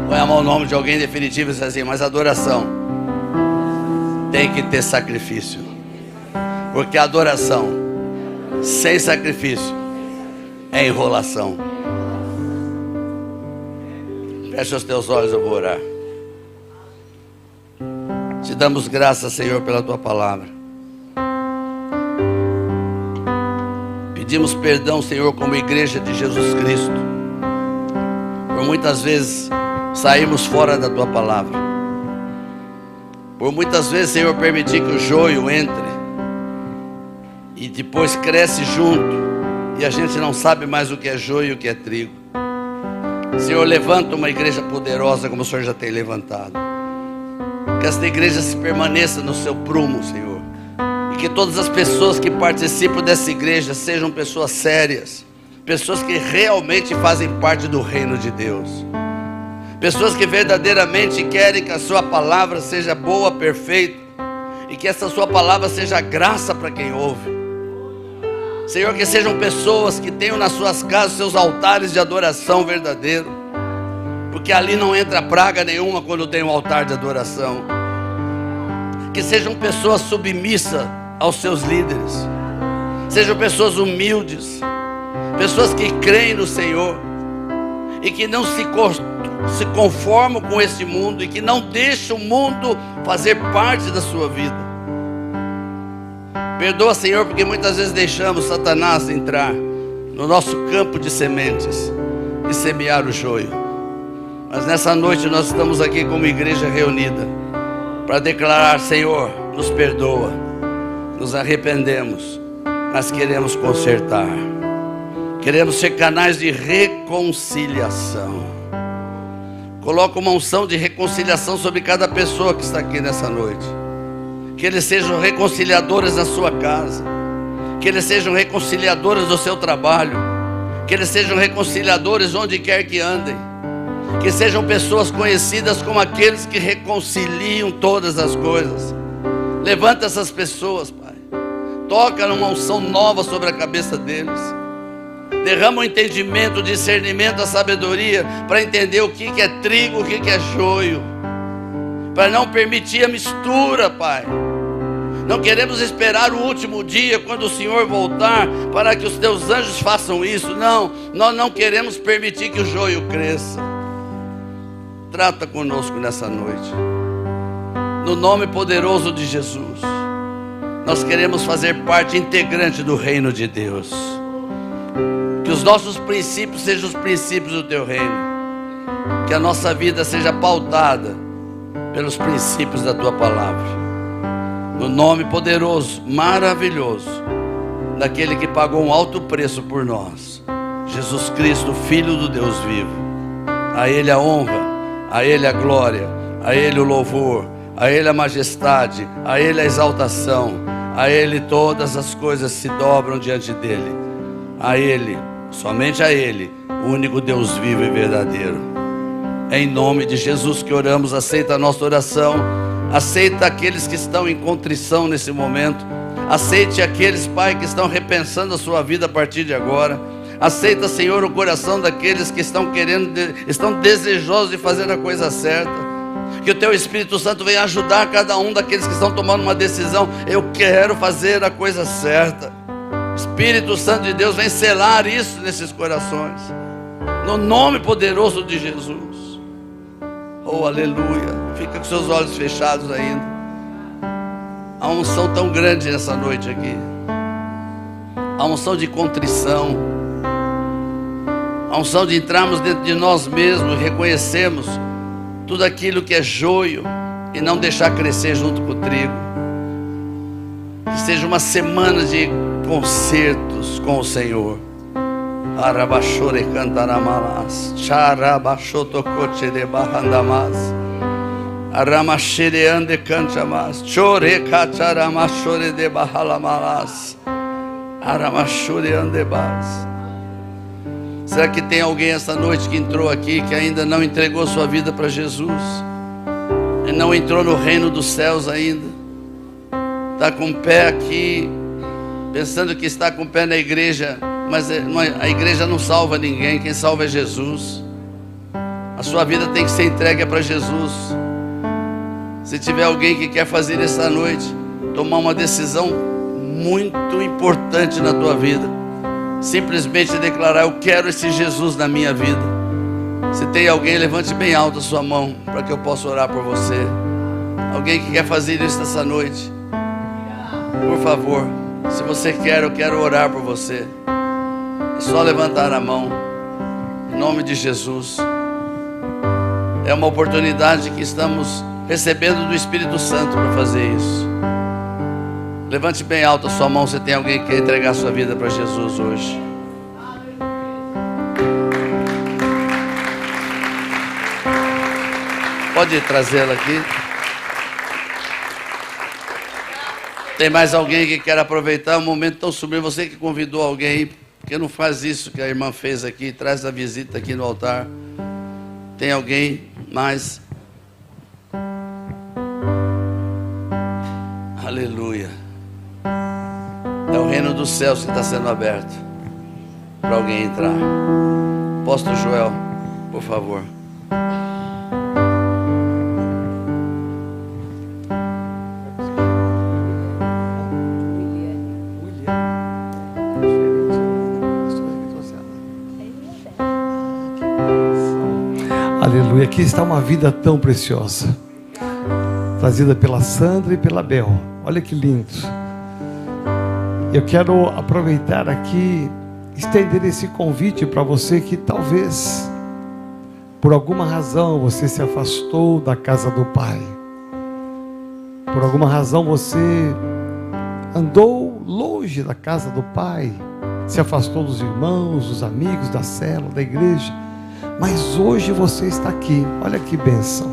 Põe a mão no nome de alguém definitivo e diz assim: mas a adoração tem que ter sacrifício, porque a adoração sem sacrifício é enrolação. Fecha os teus olhos, eu vou orar. Te damos graças, Senhor, pela tua palavra. Pedimos perdão, Senhor, como igreja de Jesus Cristo, por muitas vezes sairmos fora da tua palavra, por muitas vezes, Senhor, permitir que o joio entre e depois cresce junto e a gente não sabe mais o que é joio e o que é trigo. Senhor, levanta uma igreja poderosa como o Senhor já tem levantado. Que esta igreja se permaneça no seu prumo, Senhor. E que todas as pessoas que participam dessa igreja sejam pessoas sérias, pessoas que realmente fazem parte do reino de Deus, pessoas que verdadeiramente querem que a sua palavra seja boa, perfeita, e que essa sua palavra seja graça para quem ouve. Senhor, que sejam pessoas que tenham nas suas casas seus altares de adoração verdadeiro, porque ali não entra praga nenhuma quando tem um altar de adoração. Que sejam pessoas submissas aos seus líderes, sejam pessoas humildes, pessoas que creem no Senhor e que não se conformam com esse mundo e que não deixam o mundo fazer parte da sua vida. Perdoa, Senhor, porque muitas vezes deixamos Satanás entrar no nosso campo de sementes e semear o joio. Mas nessa noite nós estamos aqui como igreja reunida para declarar: Senhor, nos perdoa, nos arrependemos, mas queremos consertar, queremos ser canais de reconciliação. Coloca uma unção de reconciliação sobre cada pessoa que está aqui nessa noite. Que eles sejam reconciliadores na sua casa, que eles sejam reconciliadores no seu trabalho, que eles sejam reconciliadores onde quer que andem, que sejam pessoas conhecidas como aqueles que reconciliam todas as coisas. Levanta essas pessoas, Pai, toca numa unção nova sobre a cabeça deles, derrama o entendimento, o discernimento, a sabedoria para entender o que é trigo, o que é joio, para não permitir a mistura, Pai. Não queremos esperar o último dia, quando o Senhor voltar, para que os teus anjos façam isso. Não, nós não queremos permitir que o joio cresça. Trata conosco nessa noite, no nome poderoso de Jesus. Nós queremos fazer parte integrante do reino de Deus. Que os nossos princípios sejam os princípios do teu reino, que a nossa vida seja pautada pelos princípios da tua palavra. No nome poderoso, maravilhoso, daquele que pagou um alto preço por nós, Jesus Cristo, Filho do Deus vivo. A Ele a honra, a Ele a glória, a Ele o louvor, a Ele a majestade, a Ele a exaltação, a Ele todas as coisas se dobram diante dEle. A Ele, somente a Ele, o único Deus vivo e verdadeiro. É em nome de Jesus que oramos. Aceita a nossa oração. Aceita aqueles que estão em contrição nesse momento. Aceite aqueles, Pai, que estão repensando a sua vida a partir de agora. Aceita, Senhor, o coração daqueles que estão desejosos de fazer a coisa certa. Que o Teu Espírito Santo venha ajudar cada um daqueles que estão tomando uma decisão. Eu quero fazer a coisa certa. Espírito Santo de Deus, vem selar isso nesses corações, no nome poderoso de Jesus. Oh, aleluia. Fica com seus olhos fechados ainda. Há uma unção tão grande nessa noite aqui. Há uma unção de contrição. Há uma unção de entrarmos dentro de nós mesmos e reconhecermos tudo aquilo que é joio e não deixar crescer junto com o trigo. Que seja uma semana de concertos com o Senhor. Arabashore cantaramalas, charabashotocoche de barrandamas, aramachere ande cantamas, chore cacharamachore de barralamalas, aramachure andebas. Será que tem alguém essa noite que entrou aqui que ainda não entregou sua vida para Jesus? E não entrou no reino dos céus ainda? Está com o pé aqui, pensando que está com o pé na igreja, mas a igreja não salva ninguém, quem salva é Jesus. A sua vida tem que ser entregue para Jesus. Se tiver alguém que quer fazer essa noite, tomar uma decisão muito importante na tua vida, simplesmente declarar: eu quero esse Jesus na minha vida. Se tem alguém, levante bem alto a sua mão, para que eu possa orar por você. Alguém que quer fazer isso essa noite, por favor, se você quer, eu quero orar por você. É só levantar a mão, em nome de Jesus. É uma oportunidade que estamos recebendo do Espírito Santo para fazer isso. Levante bem alto a sua mão se tem alguém que quer entregar sua vida para Jesus hoje. Pode trazê-la aqui. Tem mais alguém que quer aproveitar um momento tão sublime? Você que convidou alguém, porque não faz isso que a irmã fez aqui, traz a visita aqui no altar. Tem alguém mais? Aleluia. É o reino dos céus que está sendo aberto para alguém entrar. Apóstolo Joel, por favor. Aleluia. Aqui está uma vida tão preciosa, trazida pela Sandra e pela Bel. Olha que lindo. Eu quero aproveitar aqui, estender esse convite para você que talvez, por alguma razão, você se afastou da casa do Pai. Por alguma razão você andou longe da casa do Pai, se afastou dos irmãos, dos amigos, da célula, da igreja. Mas hoje você está aqui. Olha que bênção.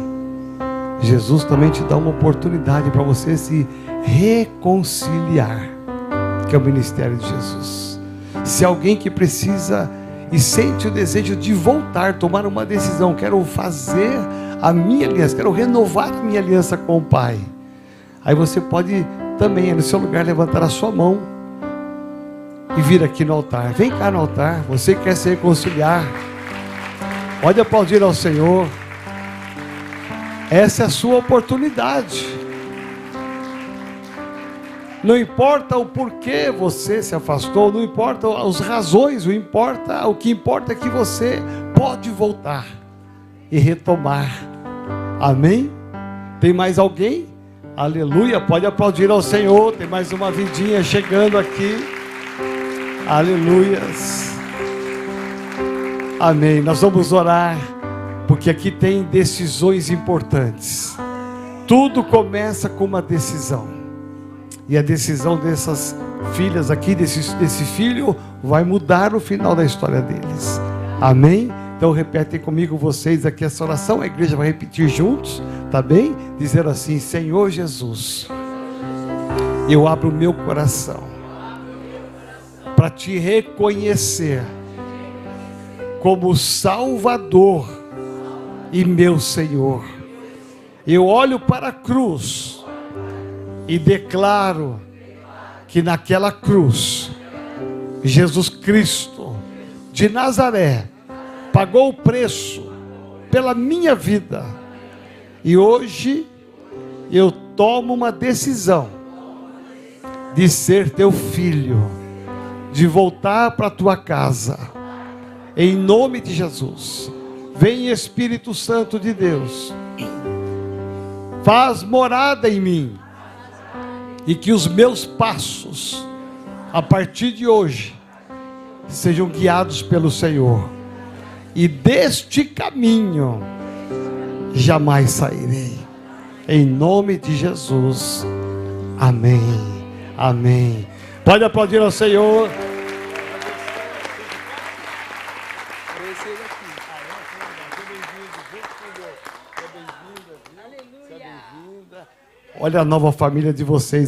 Jesus também te dá uma oportunidade para você se reconciliar, que é o ministério de Jesus. Se alguém que precisa e sente o desejo de voltar, tomar uma decisão: quero fazer a minha aliança, quero renovar a minha aliança com o Pai. Aí você pode também, no seu lugar, levantar a sua mão e vir aqui no altar. Vem cá no altar, você quer se reconciliar. Pode aplaudir ao Senhor. Essa é a sua oportunidade. Não importa o porquê você se afastou, não importa as razões, o que importa é que você pode voltar e retomar. Amém? Tem mais alguém? Aleluia, pode aplaudir ao Senhor. Tem mais uma vidinha chegando aqui. Aleluias. Amém. Nós vamos orar, porque aqui tem decisões importantes. Tudo começa com uma decisão. E a decisão dessas filhas aqui, desse filho, vai mudar o final da história deles. Amém? Então repetem comigo vocês aqui essa oração. A igreja vai repetir juntos, tá bem? Dizer assim: Senhor Jesus, eu abro o meu coração para te reconhecer como Salvador e meu Senhor. Eu olho para a cruz e declaro que naquela cruz Jesus Cristo de Nazaré pagou o preço pela minha vida. E hoje eu tomo uma decisão de ser teu filho, de voltar para a tua casa. Em nome de Jesus, vem Espírito Santo de Deus, faz morada em mim, e que os meus passos, a partir de hoje, sejam guiados pelo Senhor, e deste caminho jamais sairei. Em nome de Jesus, amém, amém. Pode aplaudir ao Senhor. conheço ele aqui. Olha a nova família de vocês.